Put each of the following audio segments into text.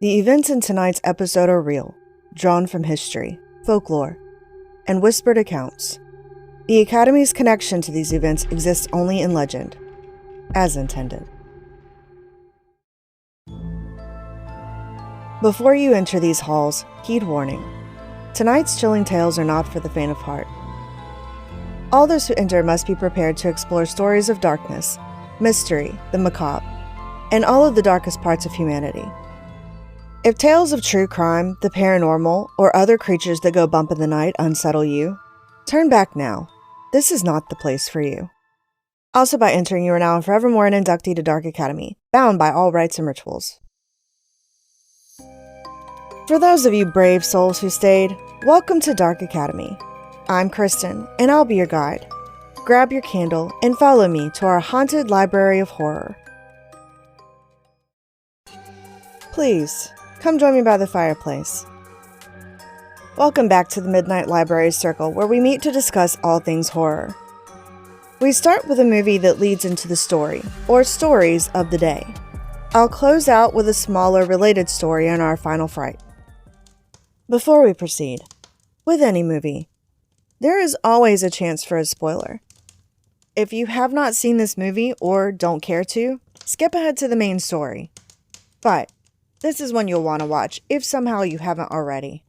The events in tonight's episode are real, drawn from history, folklore, and whispered accounts. The Academy's connection to these events exists only in legend, as intended. Before you enter these halls, heed warning. Tonight's chilling tales are not for the faint of heart. All those who enter must be prepared to explore stories of darkness, mystery, the macabre, and all of the darkest parts of humanity. If tales of true crime, the paranormal, or other creatures that go bump in the night unsettle you, turn back now. This is not the place for you. Also, by entering, you are now and forevermore an inductee to Dark Academy, bound by all rites and rituals. For those of you brave souls who stayed, welcome to Dark Academy. I'm Kristen, and I'll be your guide. Grab your candle and follow me to our haunted library of horror. Please, come join me by the fireplace. Welcome back to the Midnight Library Circle, where we meet to discuss all things horror. We start with a movie that leads into the story, or stories of the day. I'll close out with a smaller related story in our final fright. Before we proceed, with any movie, there is always a chance for a spoiler. If you have not seen this movie or don't care to, skip ahead to the main story. But this is one you'll want to watch if somehow you haven't already.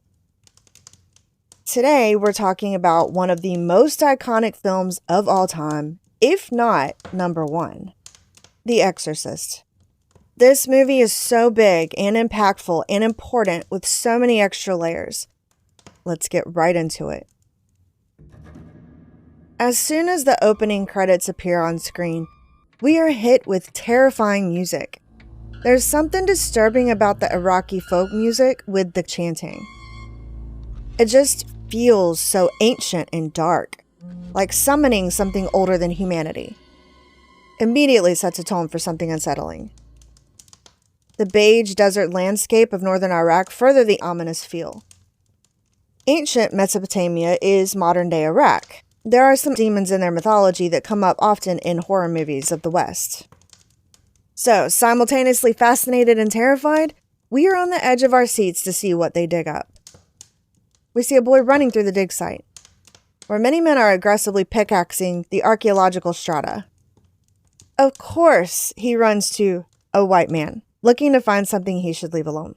Today, we're talking about one of the most iconic films of all time, if not number one, The Exorcist. This movie is so big and impactful and important with so many extra layers. Let's get right into it. As soon as the opening credits appear on screen, we are hit with terrifying music. There's something disturbing about the Iraqi folk music with the chanting. It just feels so ancient and dark, like summoning something older than humanity. Immediately sets a tone for something unsettling. The beige desert landscape of northern Iraq further the ominous feel. Ancient Mesopotamia is modern-day Iraq. There are some demons in their mythology that come up often in horror movies of the West. So, simultaneously fascinated and terrified, we are on the edge of our seats to see what they dig up. We see a boy running through the dig site, where many men are aggressively pickaxing the archaeological strata. Of course, he runs to a white man, looking to find something he should leave alone.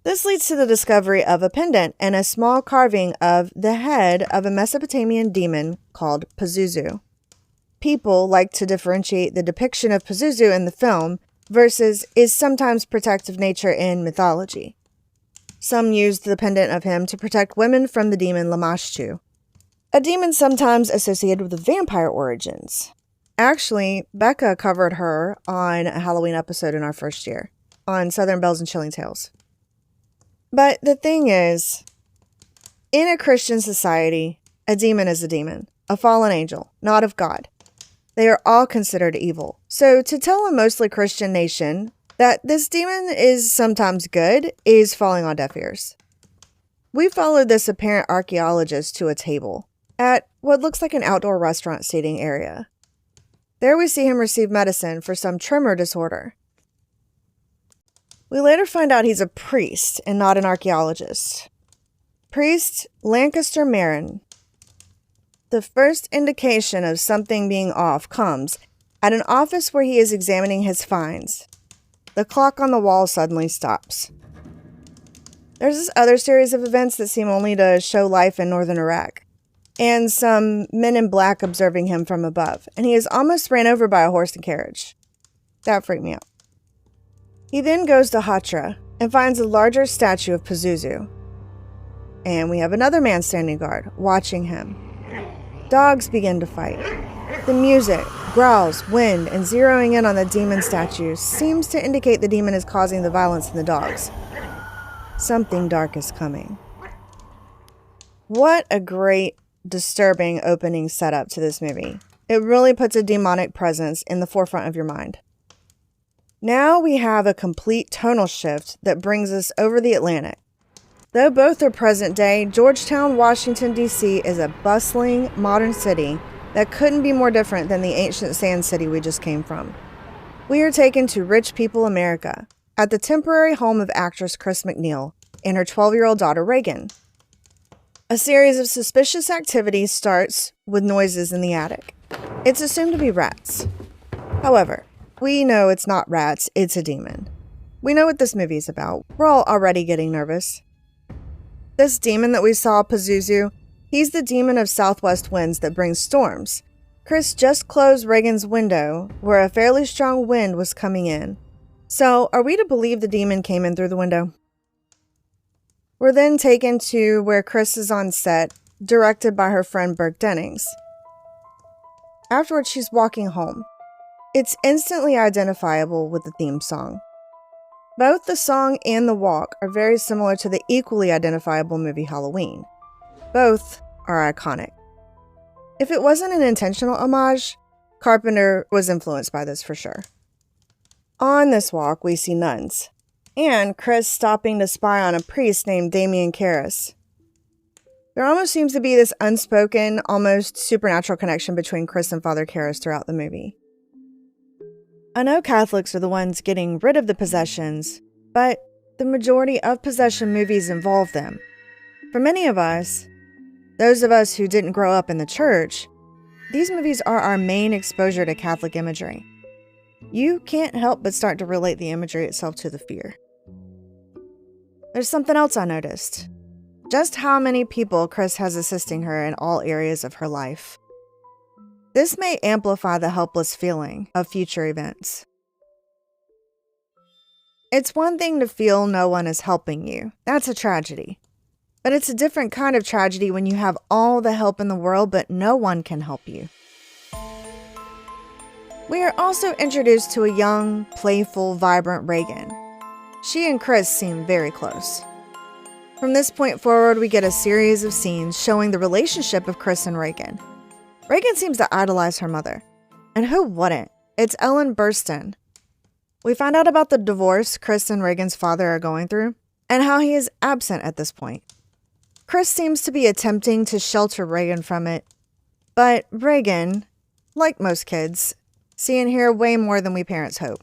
This leads to the discovery of a pendant and a small carving of the head of a Mesopotamian demon called Pazuzu. People like to differentiate the depiction of Pazuzu in the film versus his sometimes protective nature in mythology. Some used the pendant of him to protect women from the demon Lamashtu, a demon sometimes associated with vampire origins. Actually, Becca covered her on a Halloween episode in our first year, on Southern Bells and Chilling Tales. But the thing is, in a Christian society, a demon is a demon, a fallen angel, not of God. They are all considered evil. So to tell a mostly Christian nation that this demon is sometimes good is falling on deaf ears. We followed this apparent archaeologist to a table at what looks like an outdoor restaurant seating area. There we see him receive medicine for some tremor disorder. We later find out he's a priest and not an archaeologist. Priest Lancaster Marin. The first indication of something being off comes at an office where he is examining his finds. The clock on the wall suddenly stops. There's this other series of events that seem only to show life in northern Iraq, and some men in black observing him from above, and he is almost ran over by a horse and carriage. That freaked me out. He then goes to Hatra and finds a larger statue of Pazuzu. And we have another man standing guard, watching him. Dogs begin to fight. The music, growls, wind, and zeroing in on the demon statue seems to indicate the demon is causing the violence in the dogs. Something dark is coming. What a great, disturbing opening setup to this movie. It really puts a demonic presence in the forefront of your mind. Now we have a complete tonal shift that brings us over the Atlantic. Though both are present day, Georgetown, Washington, D.C. is a bustling, modern city that couldn't be more different than the ancient sand city we just came from. We are taken to rich people America, at the temporary home of actress Chris McNeil and her 12-year-old daughter Reagan. A series of suspicious activities starts with noises in the attic. It's assumed to be rats. However, we know it's not rats, it's a demon. We know what this movie is about. We're all already getting nervous. This demon that we saw, Pazuzu, he's the demon of southwest winds that brings storms. Chris just closed Reagan's window where a fairly strong wind was coming in. So, are we to believe the demon came in through the window? We're then taken to where Chris is on set, directed by her friend Burke Dennings. Afterwards, she's walking home. It's instantly identifiable with the theme song. Both the song and the walk are very similar to the equally identifiable movie Halloween. Both are iconic. If it wasn't an intentional homage, Carpenter was influenced by this for sure. On this walk, we see nuns, and Chris stopping to spy on a priest named Damian Karras. There almost seems to be this unspoken, almost supernatural connection between Chris and Father Karras throughout the movie. I know Catholics are the ones getting rid of the possessions, but the majority of possession movies involve them. For many of us, those of us who didn't grow up in the church, these movies are our main exposure to Catholic imagery. You can't help but start to relate the imagery itself to the fear. There's something else I noticed. Just how many people Chris has assisting her in all areas of her life. This may amplify the helpless feeling of future events. It's one thing to feel no one is helping you. That's a tragedy. But it's a different kind of tragedy when you have all the help in the world, but no one can help you. We are also introduced to a young, playful, vibrant Reagan. She and Chris seem very close. From this point forward, we get a series of scenes showing the relationship of Chris and Reagan. Reagan seems to idolize her mother. And who wouldn't? It's Ellen Burstyn. We find out about the divorce Chris and Reagan's father are going through, and how he is absent at this point. Chris seems to be attempting to shelter Reagan from it, but Reagan, like most kids, see and hear way more than we parents hope.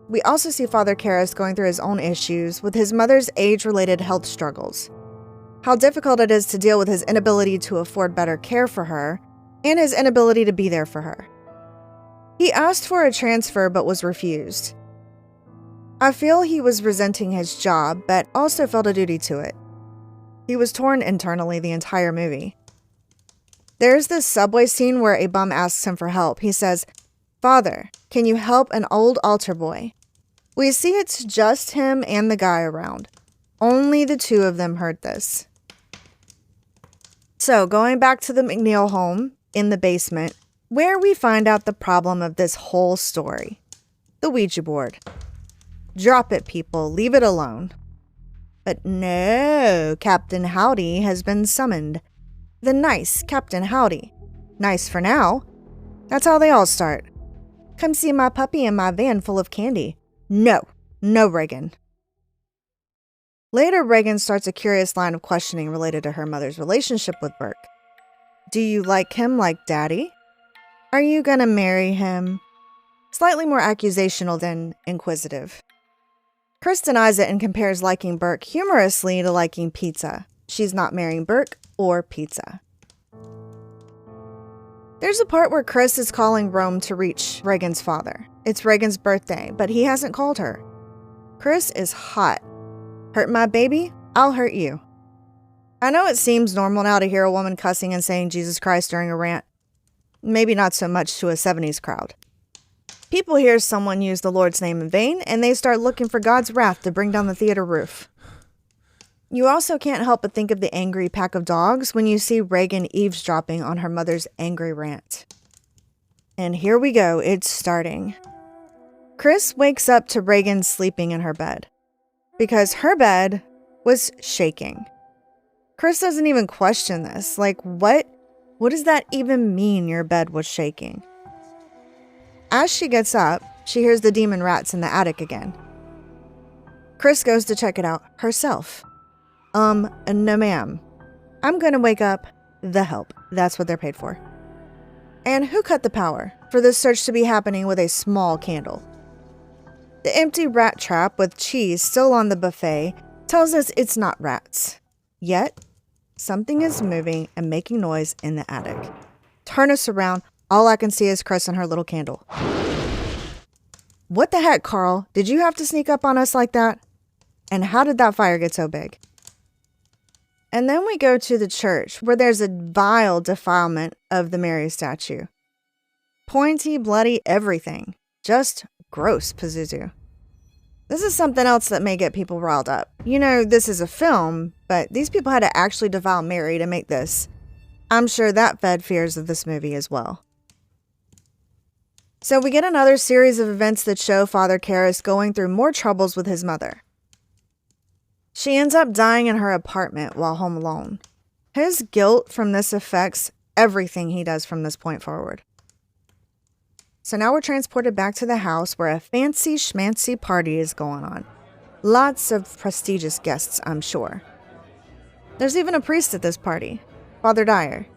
We also see Father Karras going through his own issues with his mother's age-related health struggles. How difficult it is to deal with his inability to afford better care for her, and his inability to be there for her. He asked for a transfer but was refused. I feel he was resenting his job, but also felt a duty to it. He was torn internally the entire movie. There's this subway scene where a bum asks him for help. He says, "Father, can you help an old altar boy?" We see it's just him and the guy around. Only the two of them heard this. So, going back to the McNeil home in the basement, where we find out the problem of this whole story. The Ouija board. Drop it, people. Leave it alone. But no, Captain Howdy has been summoned. The nice Captain Howdy. Nice for now. That's how they all start. Come see my puppy in my van full of candy. No, Reagan. Later, Reagan starts a curious line of questioning related to her mother's relationship with Burke. Do you like him like Daddy? Are you gonna marry him? Slightly more accusational than inquisitive. Chris denies it and compares liking Burke humorously to liking pizza. She's not marrying Burke or pizza. There's a part where Chris is calling Rome to reach Reagan's father. It's Reagan's birthday, but he hasn't called her. Chris is hot. Hurt my baby? I'll hurt you. I know it seems normal now to hear a woman cussing and saying Jesus Christ during a rant. Maybe not so much to a 70s crowd. People hear someone use the Lord's name in vain, and they start looking for God's wrath to bring down the theater roof. You also can't help but think of the angry pack of dogs when you see Reagan eavesdropping on her mother's angry rant. And here we go, it's starting. Chris wakes up to Reagan sleeping in her bed, because her bed was shaking. Chris doesn't even question this. Like, what? What does that even mean, your bed was shaking? As she gets up, she hears the demon rats in the attic again. Chris goes to check it out herself. No ma'am. I'm gonna wake up the help. That's what they're paid for. And who cut the power for this search to be happening with a small candle? The empty rat trap with cheese still on the buffet tells us it's not rats. Yet, something is moving and making noise in the attic. Turn us around. All I can see is Chris and her little candle. What the heck, Carl? Did you have to sneak up on us like that? And how did that fire get so big? And then we go to the church, where there's a vile defilement of the Mary statue. Pointy, bloody, everything. Just gross, Pazuzu. This is something else that may get people riled up. You know, this is a film, but these people had to actually defile Mary to make this. I'm sure that fed fears of this movie as well. So we get another series of events that show Father Karras going through more troubles with his mother. She ends up dying in her apartment while home alone. His guilt from this affects everything he does from this point forward. So now we're transported back to the house where a fancy schmancy party is going on. Lots of prestigious guests, I'm sure. There's even a priest at this party, Father Dyer.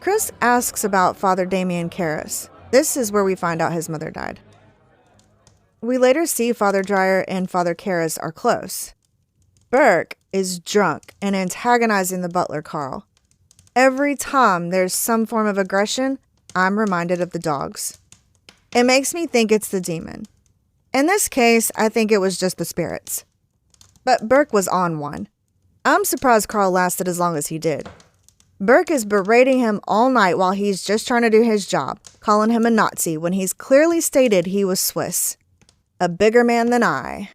Chris asks about Father Damien Karras. This is where we find out his mother died. We later see Father Dyer and Father Karras are close. Burke is drunk and antagonizing the butler, Carl. Every time there's some form of aggression, I'm reminded of the dogs. It makes me think it's the demon. In this case, I think it was just the spirits. But Burke was on one. I'm surprised Carl lasted as long as he did. Burke is berating him all night while he's just trying to do his job, calling him a Nazi when he's clearly stated he was Swiss. A bigger man than I.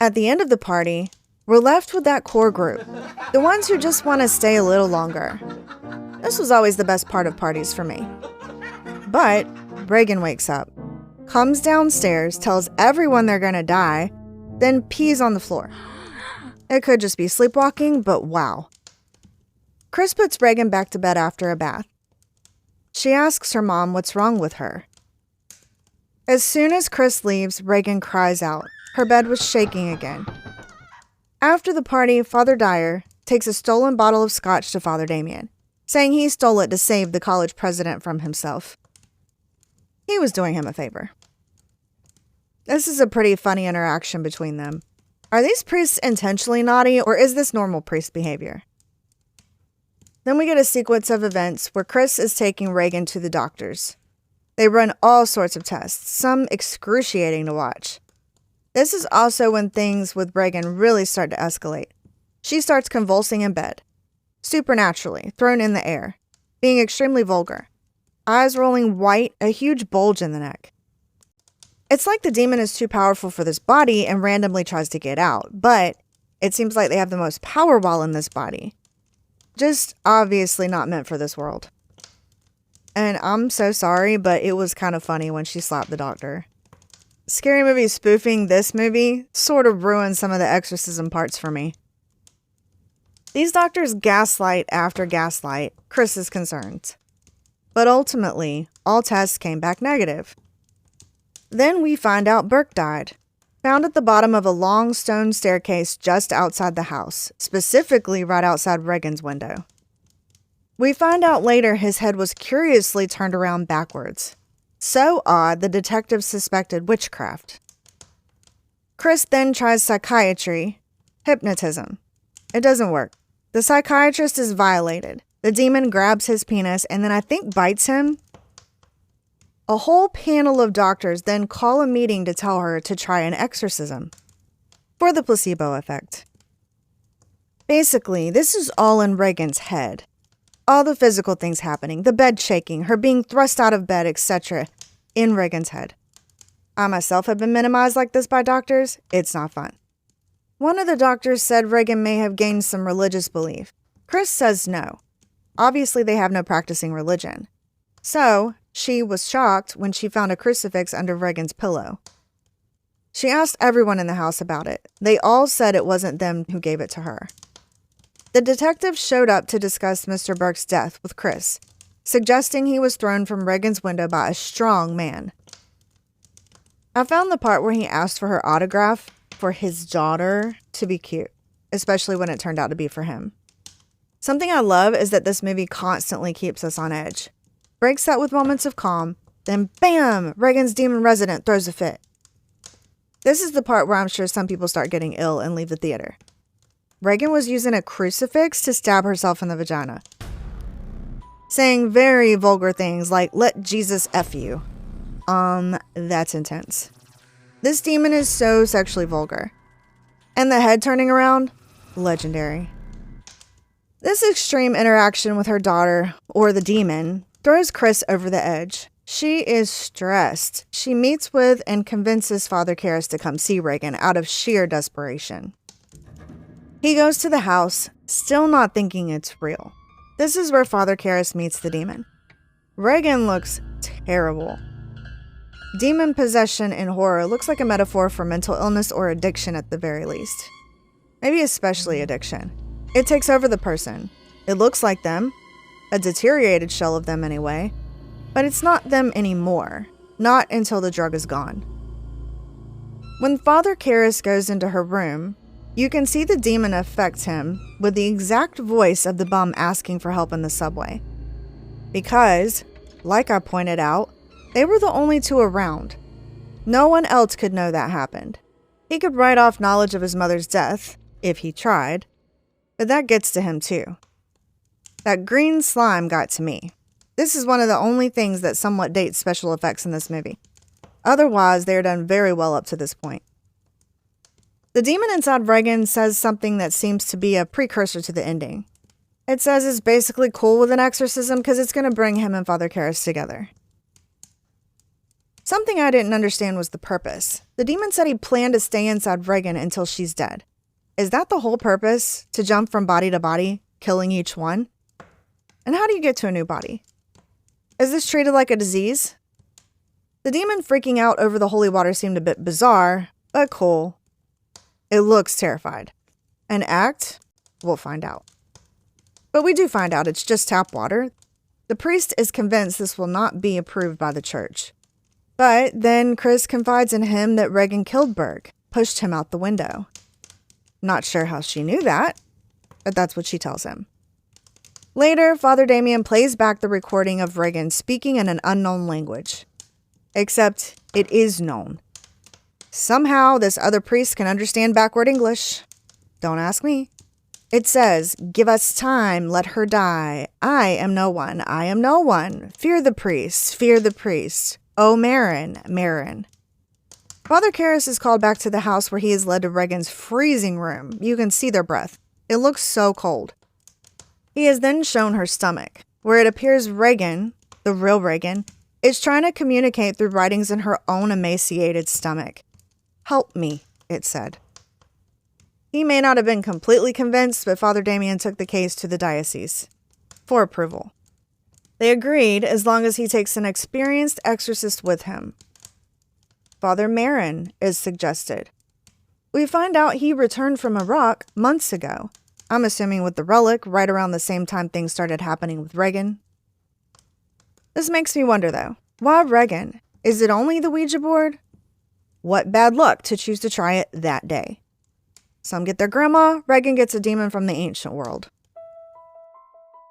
At the end of the party, we're left with that core group, the ones who just want to stay a little longer. This was always the best part of parties for me. But Reagan wakes up, comes downstairs, tells everyone they're gonna die, then pees on the floor. It could just be sleepwalking, but wow. Chris puts Reagan back to bed after a bath. She asks her mom what's wrong with her. As soon as Chris leaves, Reagan cries out. Her bed was shaking again. After the party, Father Dyer takes a stolen bottle of scotch to Father Damien, saying he stole it to save the college president from himself. He was doing him a favor. This is a pretty funny interaction between them. Are these priests intentionally naughty, or is this normal priest behavior? Then we get a sequence of events where Chris is taking Reagan to the doctors. They run all sorts of tests, some excruciating to watch. This is also when things with Reagan really start to escalate. She starts convulsing in bed, supernaturally, thrown in the air, being extremely vulgar. Eyes rolling white, a huge bulge in the neck. It's like the demon is too powerful for this body and randomly tries to get out, but it seems like they have the most power while in this body. Just obviously not meant for this world. And I'm so sorry, but it was kind of funny when she slapped the doctor. Scary Movie spoofing this movie sort of ruined some of the exorcism parts for me. These doctors gaslight after gaslight Chris's concerns. But ultimately, all tests came back negative. Then we find out Burke died, found at the bottom of a long stone staircase just outside the house, specifically right outside Reagan's window. We find out later his head was curiously turned around backwards. So odd, the detective suspected witchcraft. Chris then tries psychiatry, hypnotism. It doesn't work. The psychiatrist is violated. The demon grabs his penis and then I think bites him. A whole panel of doctors then call a meeting to tell her to try an exorcism for the placebo effect. Basically, this is all in Reagan's head. All the physical things happening, the bed shaking, her being thrust out of bed, etc. in Reagan's head. I myself have been minimized like this by doctors. It's not fun. One of the doctors said Reagan may have gained some religious belief. Chris says no. Obviously, they have no practicing religion. So, she was shocked when she found a crucifix under Reagan's pillow. She asked everyone in the house about it. They all said it wasn't them who gave it to her. The detective showed up to discuss Mr. Burke's death with Chris, suggesting he was thrown from Reagan's window by a strong man. I found the part where he asked for her autograph for his daughter to be cute, especially when it turned out to be for him. Something I love is that this movie constantly keeps us on edge. Breaks that with moments of calm, then bam, Reagan's demon resident throws a fit. This is the part where I'm sure some people start getting ill and leave the theater. Regan was using a crucifix to stab herself in the vagina, saying very vulgar things like, "Let Jesus F you." That's intense. This demon is so sexually vulgar. And the head turning around? Legendary. This extreme interaction with her daughter, or the demon, throws Chris over the edge. She is stressed. She meets with and convinces Father Karras to come see Regan out of sheer desperation. He goes to the house, still not thinking it's real. This is where Father Karras meets the demon. Regan looks terrible. Demon possession in horror looks like a metaphor for mental illness or addiction at the very least. Maybe especially addiction. It takes over the person. It looks like them, a deteriorated shell of them anyway, but it's not them anymore, not until the drug is gone. When Father Karras goes into her room, you can see the demon affect him with the exact voice of the bum asking for help in the subway. Because, like I pointed out, they were the only two around. No one else could know that happened. He could write off knowledge of his mother's death, if he tried, but that gets to him too. That green slime got to me. This is one of the only things that somewhat dates special effects in this movie. Otherwise, they are done very well up to this point. The demon inside Regan says something that seems to be a precursor to the ending. It says it's basically cool with an exorcism because it's going to bring him and Father Karras together. Something I didn't understand was the purpose. The demon said he planned to stay inside Regan until she's dead. Is that the whole purpose? To jump from body to body, killing each one? And how do you get to a new body? Is this treated like a disease? The demon freaking out over the holy water seemed a bit bizarre, but cool. It looks terrified. An act? We'll find out. But we do find out it's just tap water. The priest is convinced this will not be approved by the church. But then Chris confides in him that Regan killed Berg, pushed him out the window. Not sure how she knew that, but that's what she tells him. Later, Father Damien plays back the recording of Regan speaking in an unknown language. Except it is known. Somehow this other priest can understand backward English. Don't ask me. It says, "Give us time, let her die. I am no one, I am no one. Fear the priest, fear the priest. Oh, Marin, Marin." Father Karras is called back to the house where he is led to Regan's freezing room. You can see their breath. It looks so cold. He is then shown her stomach, where it appears Regan, the real Regan, is trying to communicate through writings in her own emaciated stomach. "Help me," it said. He may not have been completely convinced, but Father Damien took the case to the diocese for approval. They agreed as long as he takes an experienced exorcist with him. Father Marin is suggested. We find out he returned from Iraq months ago. I'm assuming with the relic right around the same time things started happening with Regan. This makes me wonder though, why Regan? Is it only the Ouija board? What bad luck to choose to try it that day. Some get their grandma, Regan gets a demon from the ancient world.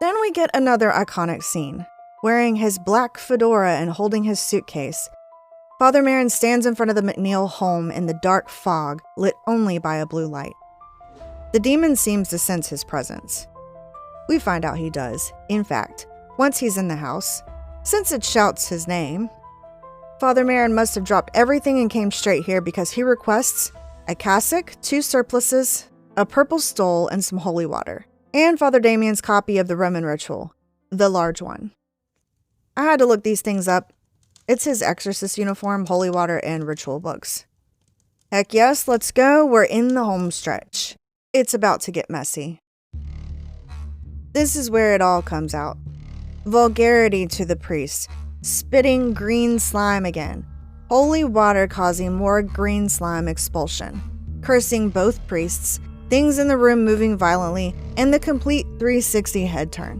Then we get another iconic scene. Wearing his black fedora and holding his suitcase, Father Marin stands in front of the McNeil home in the dark fog, lit only by a blue light. The demon seems to sense his presence. We find out he does, in fact, once he's in the house, since it shouts his name. Father Marin must have dropped everything and came straight here because he requests a cassock, 2 surplices, a purple stole, and some holy water. And Father Damien's copy of the Roman ritual, the large one. I had to look these things up. It's his exorcist uniform, holy water, and ritual books. Heck yes, let's go. We're in the home stretch. It's about to get messy. This is where it all comes out. Vulgarity to the priest, spitting green slime again, holy water causing more green slime expulsion, cursing both priests, things in the room moving violently, and the complete 360 head turn.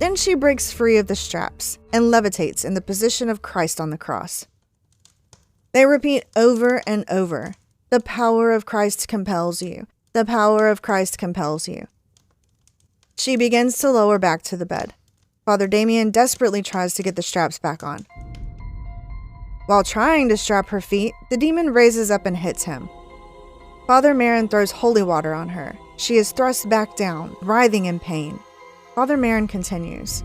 Then she breaks free of the straps and levitates in the position of Christ on the cross. They repeat over and over, "The power of Christ compels you. The power of Christ compels you." She begins to lower back to the bed. Father Damien desperately tries to get the straps back on. While trying to strap her feet, the demon raises up and hits him. Father Merrin throws holy water on her. She is thrust back down, writhing in pain. Father Merrin continues.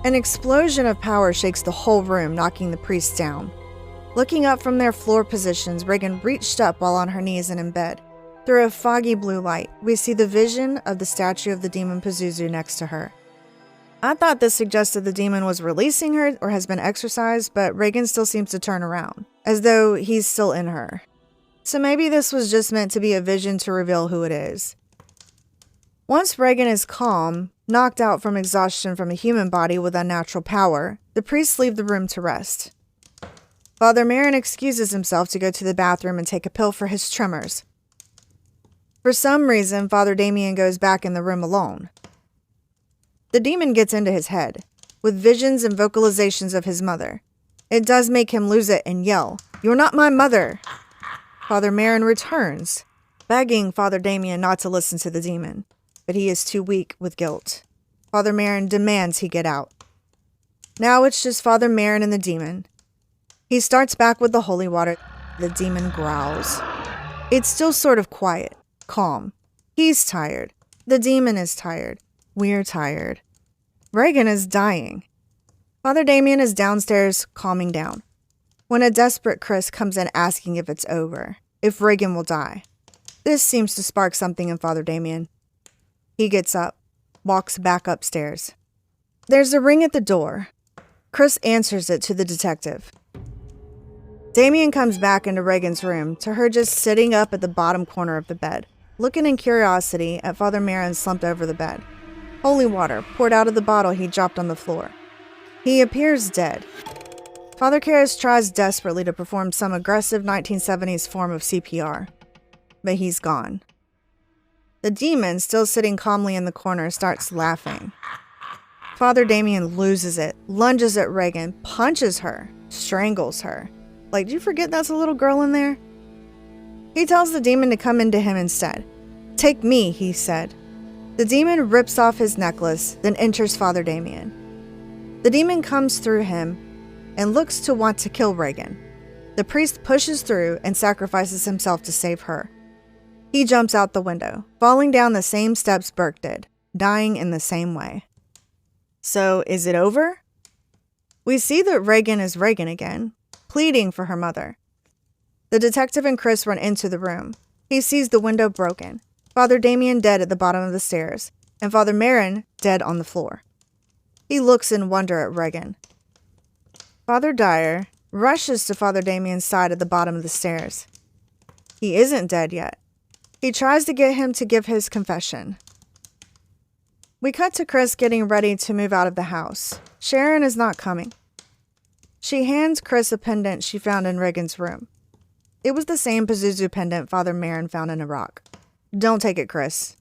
An explosion of power shakes the whole room, knocking the priests down. Looking up from their floor positions, Reagan reached up while on her knees and in bed. Through a foggy blue light, we see the vision of the statue of the demon Pazuzu next to her. I thought this suggested the demon was releasing her or has been exorcised, but Reagan still seems to turn around, as though he's still in her. So maybe this was just meant to be a vision to reveal who it is. Once Reagan is calm, knocked out from exhaustion from a human body with unnatural power, the priests leave the room to rest. Father Merrin excuses himself to go to the bathroom and take a pill for his tremors. For some reason, Father Damien goes back in the room alone. The demon gets into his head, with visions and vocalizations of his mother. It does make him lose it and yell, "You're not my mother!" Father Merrin returns, begging Father Damien not to listen to the demon, but he is too weak with guilt. Father Merrin demands he get out. Now it's just Father Merrin and the demon. He starts back with the holy water. The demon growls. It's still sort of quiet, calm. He's tired. The demon is tired. We're tired. Reagan is dying. Father Damien is downstairs, calming down, when a desperate Chris comes in asking if it's over, if Reagan will die. This seems to spark something in Father Damien. He gets up, walks back upstairs. There's a ring at the door. Chris answers it to the detective. Damien comes back into Reagan's room, to her just sitting up at the bottom corner of the bed, looking in curiosity at Father Merrin slumped over the bed. Holy water poured out of the bottle he dropped on the floor. He appears dead. Father Karras tries desperately to perform some aggressive 1970s form of CPR, but he's gone. The demon, still sitting calmly in the corner, starts laughing. Father Damien loses it, lunges at Reagan, punches her, strangles her. Like, do you forget that's a little girl in there? He tells the demon to come into him instead. "Take me," he said. The demon rips off his necklace, then enters Father Damien. The demon comes through him and looks to want to kill Reagan. The priest pushes through and sacrifices himself to save her. He jumps out the window, falling down the same steps Burke did, dying in the same way. So, is it over? We see that Reagan is Reagan again, pleading for her mother. The detective and Chris run into the room. He sees the window broken, Father Damien dead at the bottom of the stairs, and Father Merrin dead on the floor. He looks in wonder at Reagan. Father Dyer rushes to Father Damien's side at the bottom of the stairs. He isn't dead yet. He tries to get him to give his confession. We cut to Chris getting ready to move out of the house. Sharon is not coming. She hands Chris a pendant she found in Reagan's room. It was the same Pazuzu pendant Father Merrin found in a rock. Don't take it, Chris.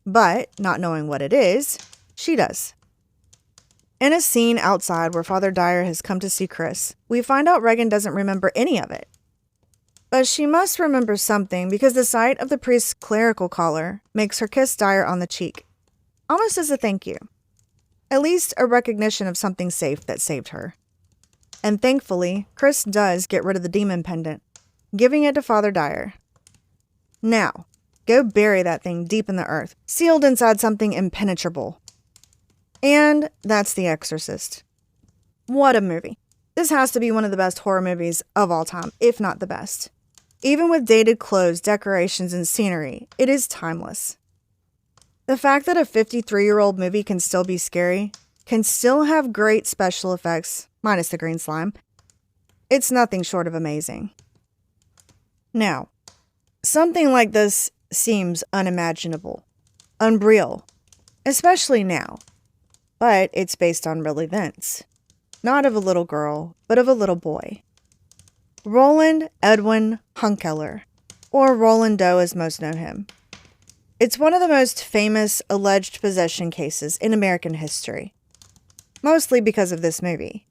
But, not knowing what it is, she does. In a scene outside where Father Dyer has come to see Chris, we find out Reagan doesn't remember any of it. But she must remember something because the sight of the priest's clerical collar makes her kiss Dyer on the cheek, almost as a thank you. At least a recognition of something safe that saved her. And thankfully, Chris does get rid of the demon pendant, giving it to Father Dyer. Now, go bury that thing deep in the earth, sealed inside something impenetrable. And that's The Exorcist. What a movie. This has to be one of the best horror movies of all time, if not the best. Even with dated clothes, decorations, and scenery, it is timeless. The fact that a 53-year-old movie can still be scary, can still have great special effects, minus the green slime, it's nothing short of amazing. Now, something like this seems unimaginable, unreal, especially now. But it's based on real events. Not of a little girl, but of a little boy. Roland Edwin Hunkeler, or Roland Doe as most know him. It's one of the most famous alleged possession cases in American history. Mostly because of this movie.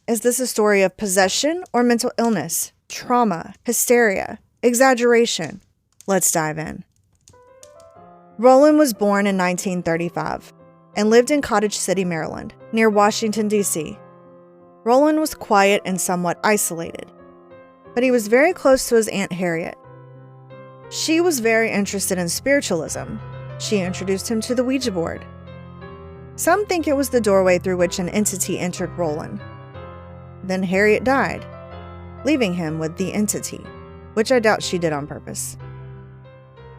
Is this a story of possession or mental illness, trauma, hysteria, exaggeration? Let's dive in. Roland was born in 1935 and lived in Cottage City, Maryland, near Washington, D.C. Roland was quiet and somewhat isolated, but he was very close to his Aunt Harriet. She was very interested in spiritualism. She introduced him to the Ouija board. Some think it was the doorway through which an entity entered Roland. Then Harriet died, leaving him with the entity, which I doubt she did on purpose.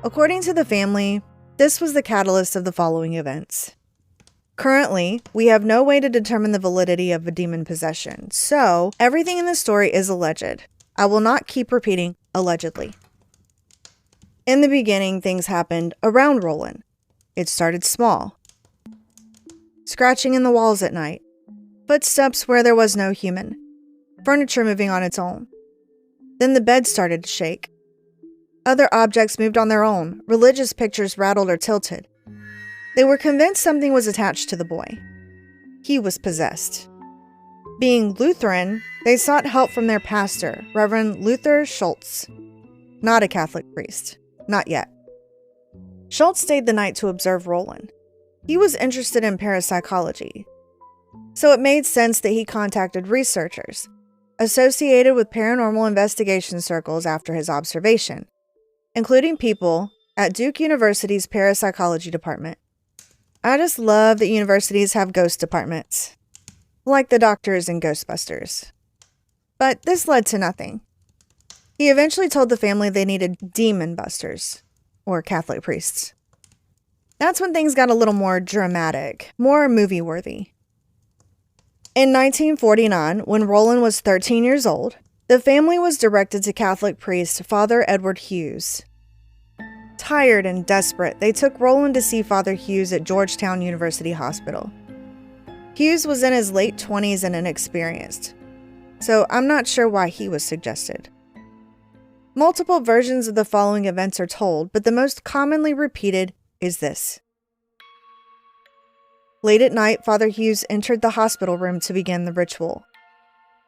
According to the family, this was the catalyst of the following events. Currently, we have no way to determine the validity of a demon possession, so everything in this story is alleged. I will not keep repeating allegedly. In the beginning, things happened around Roland. It started small. Scratching in the walls at night. Footsteps where there was no human. Furniture moving on its own. Then the bed started to shake. Other objects moved on their own. Religious pictures rattled or tilted. They were convinced something was attached to the boy. He was possessed. Being Lutheran, they sought help from their pastor, Reverend Luther Schultz. Not a Catholic priest. Not yet. Schultz stayed the night to observe Roland. He was interested in parapsychology, so it made sense that he contacted researchers associated with paranormal investigation circles after his observation, including people at Duke University's parapsychology department. I just love that universities have ghost departments, like the doctors in Ghostbusters. But this led to nothing. He eventually told the family they needed demon busters, or Catholic priests. That's when things got a little more dramatic, more movie-worthy. In 1949, when Roland was 13 years old, the family was directed to Catholic priest Father Edward Hughes. Tired and desperate, they took Roland to see Father Hughes at Georgetown University Hospital. Hughes was in his late 20s and inexperienced, so I'm not sure why he was suggested. Multiple versions of the following events are told, but the most commonly repeated is this. Late at night, Father Hughes entered the hospital room to begin the ritual.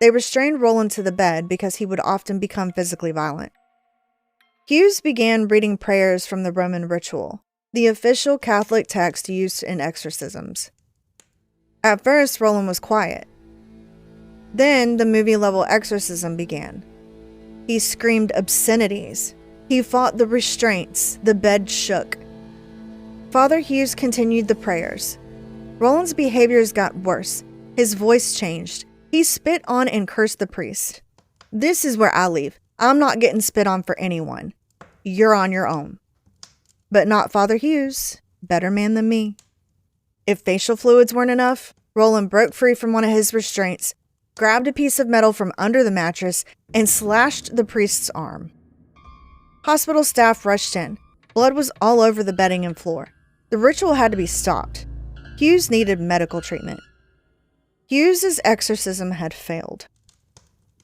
They restrained Roland to the bed because he would often become physically violent. Hughes began reading prayers from the Roman ritual, the official Catholic text used in exorcisms. At first, Roland was quiet. Then, the movie-level exorcism began. He screamed obscenities. He fought the restraints. The bed shook. Father Hughes continued the prayers. Roland's behaviors got worse. His voice changed. He spit on and cursed the priest. This is where I leave. I'm not getting spit on for anyone. You're on your own. But not Father Hughes. Better man than me. If facial fluids weren't enough, Roland broke free from one of his restraints, grabbed a piece of metal from under the mattress, and slashed the priest's arm. Hospital staff rushed in. Blood was all over the bedding and floor. The ritual had to be stopped. Hughes needed medical treatment. Hughes's exorcism had failed.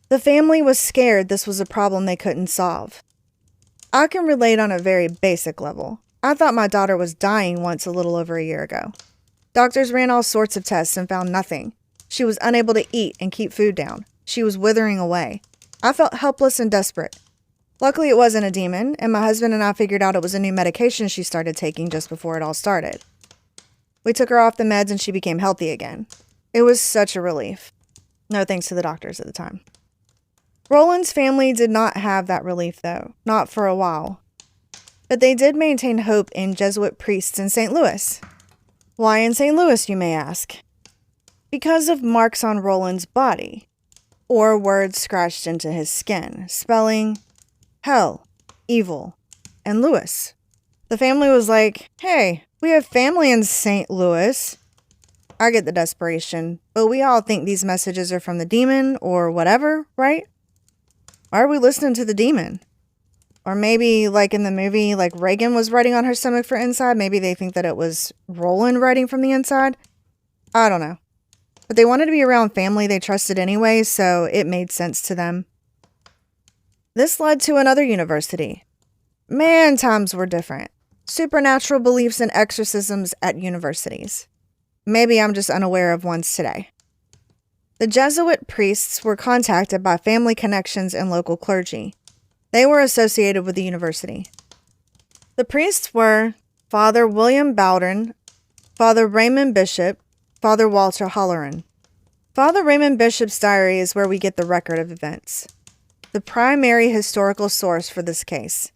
The family was scared this was a problem they couldn't solve. I can relate on a very basic level. I thought my daughter was dying once a little over a year ago. Doctors ran all sorts of tests and found nothing. She was unable to eat and keep food down. She was withering away. I felt helpless and desperate. Luckily, it wasn't a demon, and my husband and I figured out it was a new medication she started taking just before it all started. We took her off the meds and she became healthy again. It was such a relief. No thanks to the doctors at the time. Roland's family did not have that relief, though. Not for a while. But they did maintain hope in Jesuit priests in St. Louis. Why in St. Louis, you may ask? Because of marks on Roland's body, or words scratched into his skin, spelling hell, evil, and Louis. The family was like, hey, we have family in St. Louis. I get the desperation, but we all think these messages are from the demon or whatever, right? Why are we listening to the demon? Or maybe, like in the movie, like Reagan was writing on her stomach for inside. Maybe they think that it was Roland writing from the inside. I don't know. But they wanted to be around family they trusted anyway, so it made sense to them. This led to another university. Man, times were different. Supernatural beliefs and exorcisms at universities. Maybe I'm just unaware of ones today. The Jesuit priests were contacted by family connections and local clergy. They were associated with the university. The priests were Father William Bowden, Father Raymond Bishop, Father Walter Halloran. Father Raymond Bishop's diary is where we get the record of events, the primary historical source for this case.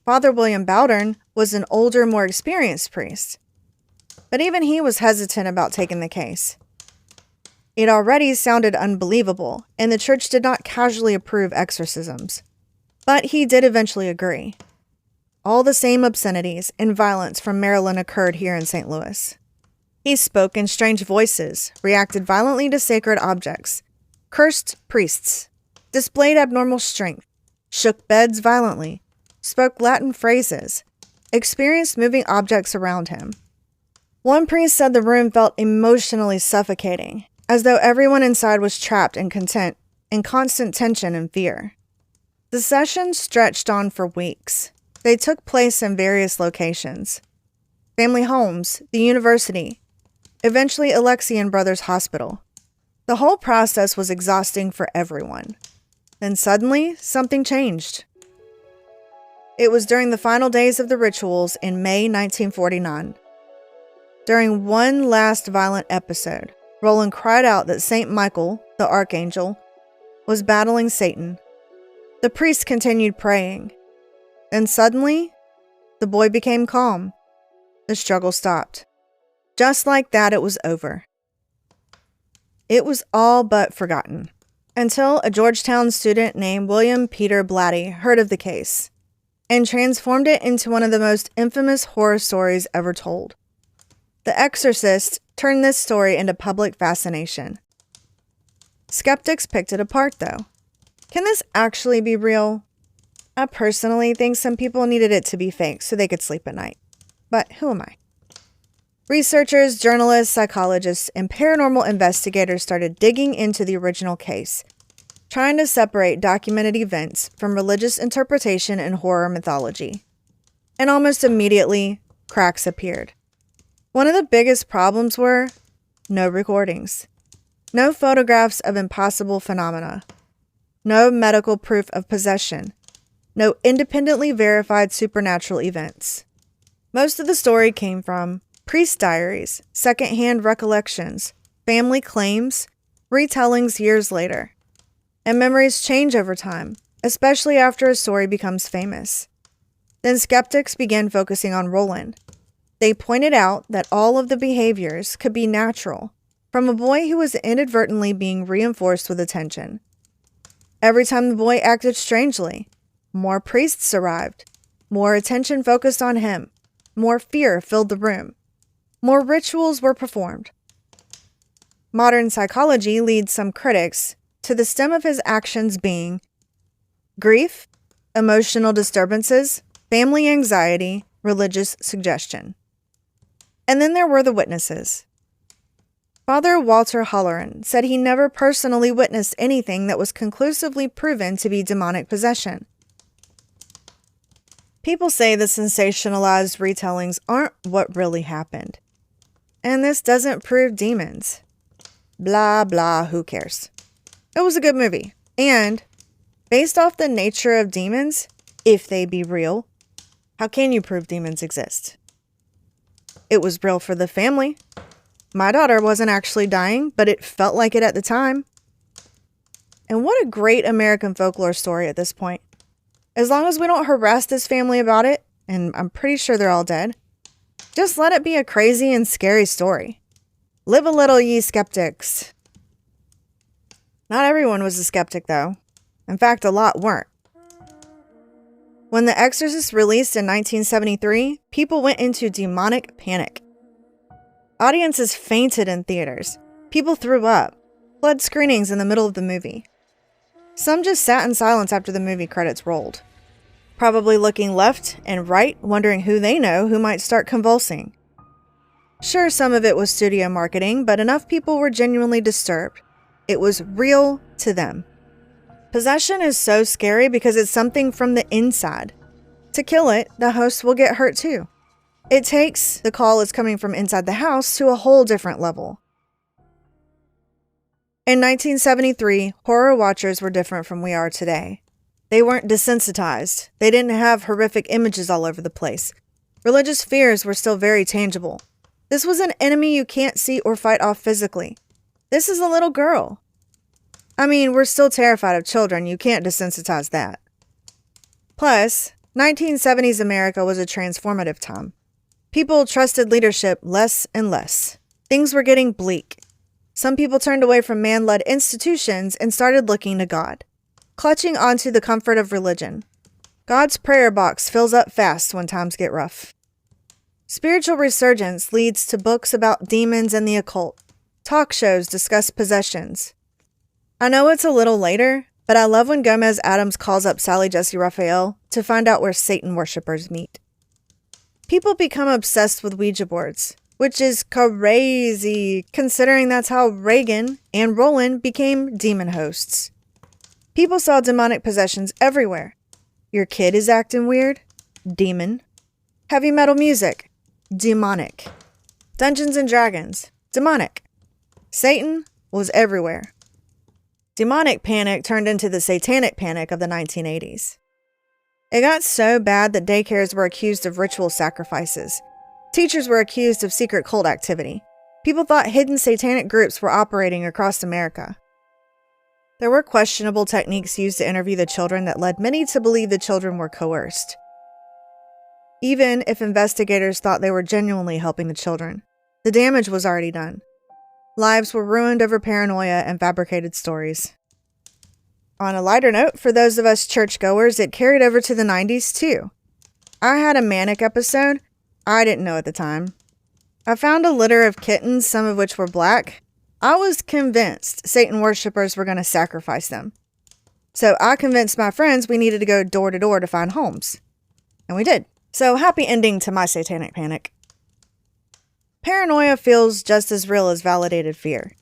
Father William Bowdern was an older, more experienced priest, but even he was hesitant about taking the case. It already sounded unbelievable, and the church did not casually approve exorcisms. But he did eventually agree. All the same obscenities and violence from Maryland occurred here in St. Louis. He spoke in strange voices, reacted violently to sacred objects, cursed priests, displayed abnormal strength, shook beds violently, spoke Latin phrases, experienced moving objects around him. One priest said the room felt emotionally suffocating, as though everyone inside was trapped in constant tension and fear. The sessions stretched on for weeks. They took place in various locations: family homes, the university, eventually Alexian Brothers Hospital. The whole process was exhausting for everyone. Then suddenly, something changed. It was during the final days of the rituals in May 1949. During one last violent episode, Roland cried out that St. Michael, the archangel, was battling Satan. The priest continued praying. Then suddenly, the boy became calm. The struggle stopped. Just like that, it was over. It was all but forgotten, until a Georgetown student named William Peter Blatty heard of the case and transformed it into one of the most infamous horror stories ever told. The Exorcist turned this story into public fascination. Skeptics picked it apart, though. Can this actually be real? I personally think some people needed it to be fake so they could sleep at night. But who am I? Researchers, journalists, psychologists, and paranormal investigators started digging into the original case, trying to separate documented events from religious interpretation and horror mythology. And almost immediately, cracks appeared. One of the biggest problems were no recordings, no photographs of impossible phenomena, no medical proof of possession, no independently verified supernatural events. Most of the story came from priest diaries, secondhand recollections, family claims, retellings years later. And memories change over time, especially after a story becomes famous. Then skeptics began focusing on Roland. They pointed out that all of the behaviors could be natural, from a boy who was inadvertently being reinforced with attention. Every time the boy acted strangely, more priests arrived, more attention focused on him, more fear filled the room, more rituals were performed. Modern psychology leads some critics to the stem of his actions being grief, emotional disturbances, family anxiety, religious suggestion. And then there were the witnesses. Father Walter Holleran said he never personally witnessed anything that was conclusively proven to be demonic possession. People say the sensationalized retellings aren't what really happened. And this doesn't prove demons. Blah, blah, who cares? It was a good movie. And based off the nature of demons, if they be real, how can you prove demons exist? It was real for the family. My daughter wasn't actually dying, but it felt like it at the time. And what a great American folklore story at this point. As long as we don't harass this family about it, and I'm pretty sure they're all dead, just let it be a crazy and scary story. Live a little, ye skeptics. Not everyone was a skeptic, though. In fact, a lot weren't. When The Exorcist released in 1973, people went into demonic panic. Audiences fainted in theaters. People threw up, fled screenings in the middle of the movie. Some just sat in silence after the movie credits rolled, probably looking left and right, wondering who they know who might start convulsing. Sure, some of it was studio marketing, but enough people were genuinely disturbed. It was real to them. Possession is so scary because it's something from the inside. To kill it, the host will get hurt too. It takes the call is coming from inside the house to a whole different level. In 1973, horror watchers were different from we are today. They weren't desensitized. They didn't have horrific images all over the place. Religious fears were still very tangible. This was an enemy you can't see or fight off physically. This is a little girl. I mean, we're still terrified of children. You can't desensitize that. Plus, 1970s America was a transformative time. People trusted leadership less and less. Things were getting bleak. Some people turned away from man-led institutions and started looking to God, clutching onto the comfort of religion. God's prayer box fills up fast when times get rough. Spiritual resurgence leads to books about demons and the occult. Talk shows discuss possessions. I know it's a little later, but I love when Gomez Adams calls up Sally Jesse Raphael to find out where Satan worshippers meet. People become obsessed with Ouija boards, which is crazy considering that's how Reagan and Roland became demon hosts. People saw demonic possessions everywhere. Your kid is acting weird? Demon. Heavy metal music? Demonic. Dungeons and Dragons? Demonic. Satan was everywhere. Demonic panic turned into the Satanic Panic of the 1980s. It got so bad that daycares were accused of ritual sacrifices. Teachers were accused of secret cult activity. People thought hidden satanic groups were operating across America. There were questionable techniques used to interview the children that led many to believe the children were coerced, even if investigators thought they were genuinely helping the children. The damage was already done. Lives were ruined over paranoia and fabricated stories. On a lighter note, for those of us churchgoers, it carried over to the 90s too. I had a manic episode I didn't know at the time. I found a litter of kittens, some of which were black. I was convinced Satan worshippers were going to sacrifice them. So I convinced my friends we needed to go door to door to find homes. And we did. So happy ending to my satanic panic. Paranoia feels just as real as validated fear.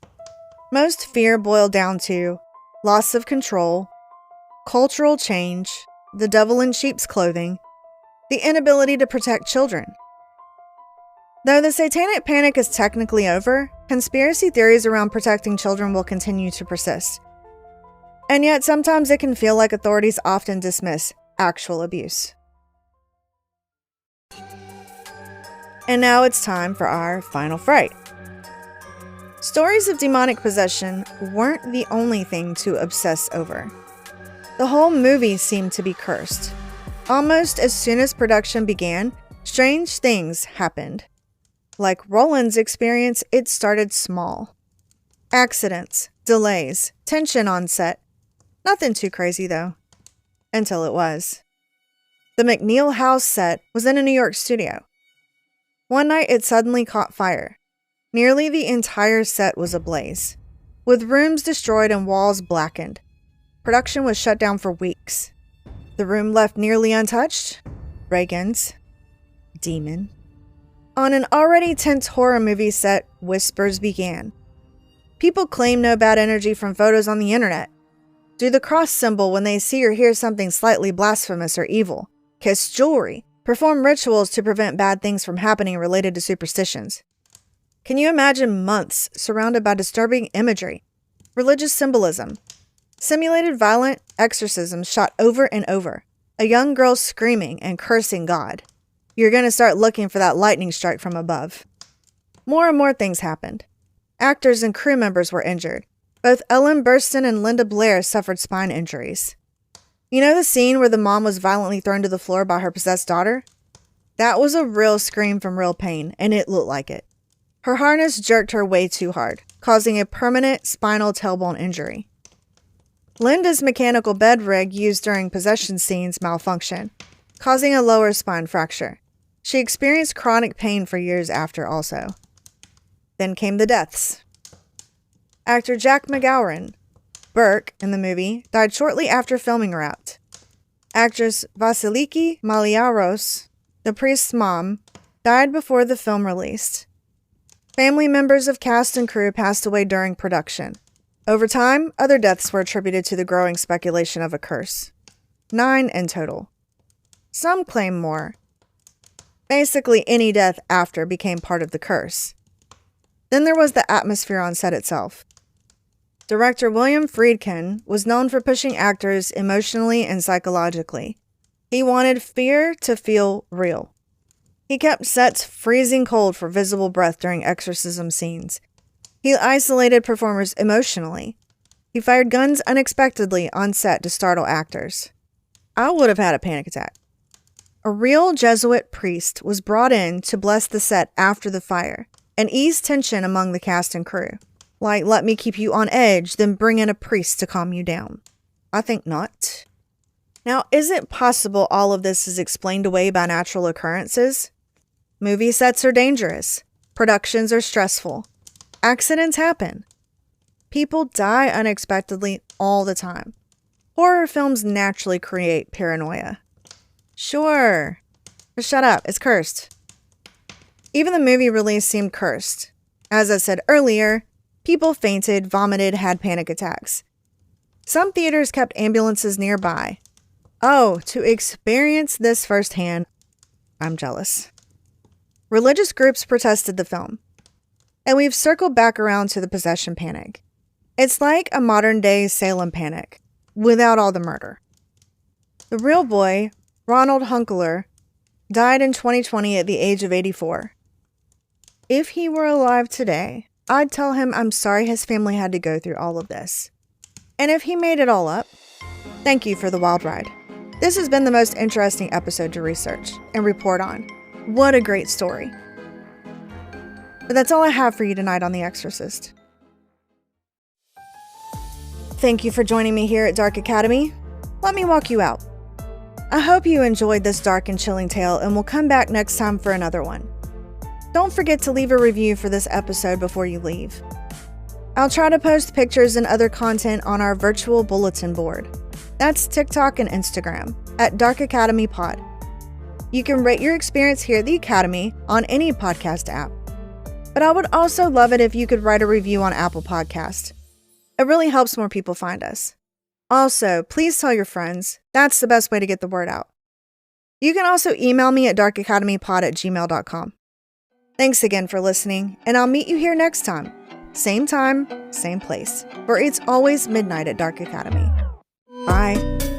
Most fear boiled down to loss of control, cultural change, the devil in sheep's clothing, the inability to protect children. Though the Satanic Panic is technically over, conspiracy theories around protecting children will continue to persist. And yet sometimes it can feel like authorities often dismiss actual abuse. And now it's time for our final fright. Stories of demonic possession weren't the only thing to obsess over. The whole movie seemed to be cursed. Almost as soon as production began, strange things happened. Like Roland's experience, it started small. Accidents, delays, tension on set. Nothing too crazy though. Until it was. The McNeil house set was in a New York studio. One night it suddenly caught fire. Nearly the entire set was ablaze, with rooms destroyed and walls blackened. Production was shut down for weeks. The room left nearly untouched? Reagan's demon. On an already tense horror movie set, whispers began. People claim no bad energy from photos on the internet. Do the cross symbol when they see or hear something slightly blasphemous or evil. Kiss jewelry. Perform rituals to prevent bad things from happening related to superstitions. Can you imagine months surrounded by disturbing imagery, religious symbolism, simulated violent exorcisms shot over and over, a young girl screaming and cursing God? You're going to start looking for that lightning strike from above. More and more things happened. Actors and crew members were injured. Both Ellen Burstyn and Linda Blair suffered spine injuries. You know the scene where the mom was violently thrown to the floor by her possessed daughter? That was a real scream from real pain, and it looked like it. Her harness jerked her way too hard, causing a permanent spinal tailbone injury. Linda's mechanical bed rig used during possession scenes malfunctioned, causing a lower spine fracture. She experienced chronic pain for years after also. Then came the deaths. Actor Jack McGowan, Burke in the movie, died shortly after filming wrapped. Actress Vasiliki Maliaros, the priest's mom, died before the film released. Family members of cast and crew passed away during production. Over time, other deaths were attributed to the growing speculation of a curse. 9 in total. Some claim more. Basically, any death after became part of the curse. Then there was the atmosphere on set itself. Director William Friedkin was known for pushing actors emotionally and psychologically. He wanted fear to feel real. He kept sets freezing cold for visible breath during exorcism scenes. He isolated performers emotionally. He fired guns unexpectedly on set to startle actors. I would have had a panic attack. A real Jesuit priest was brought in to bless the set after the fire and ease tension among the cast and crew. Like, let me keep you on edge, then bring in a priest to calm you down. I think not. Now, is it possible all of this is explained away by natural occurrences? Movie sets are dangerous. Productions are stressful. Accidents happen. People die unexpectedly all the time. Horror films naturally create paranoia. Sure. But shut up, it's cursed. Even the movie release seemed cursed. As I said earlier, people fainted, vomited, had panic attacks. Some theaters kept ambulances nearby. Oh, to experience this firsthand, I'm jealous. Religious groups protested the film. And we've circled back around to the possession panic. It's like a modern-day Salem panic, without all the murder. The real boy, Ronald Hunkeler, died in 2020 at the age of 84. If he were alive today, I'd tell him I'm sorry his family had to go through all of this. And if he made it all up, thank you for the wild ride. This has been the most interesting episode to research and report on. What a great story. But that's all I have for you tonight on The Exorcist. Thank you for joining me here at Dark Academy. Let me walk you out. I hope you enjoyed this dark and chilling tale and will come back next time for another one. Don't forget to leave a review for this episode before you leave. I'll try to post pictures and other content on our virtual bulletin board. That's TikTok and Instagram at Dark Academy Pod. You can rate your experience here at the Academy on any podcast app. But I would also love it if you could write a review on Apple Podcast. It really helps more people find us. Also, please tell your friends. That's the best way to get the word out. You can also email me at darkacademypod@gmail.com. Thanks again for listening, and I'll meet you here next time. Same time, same place, where it's always midnight at Dark Academy. Bye.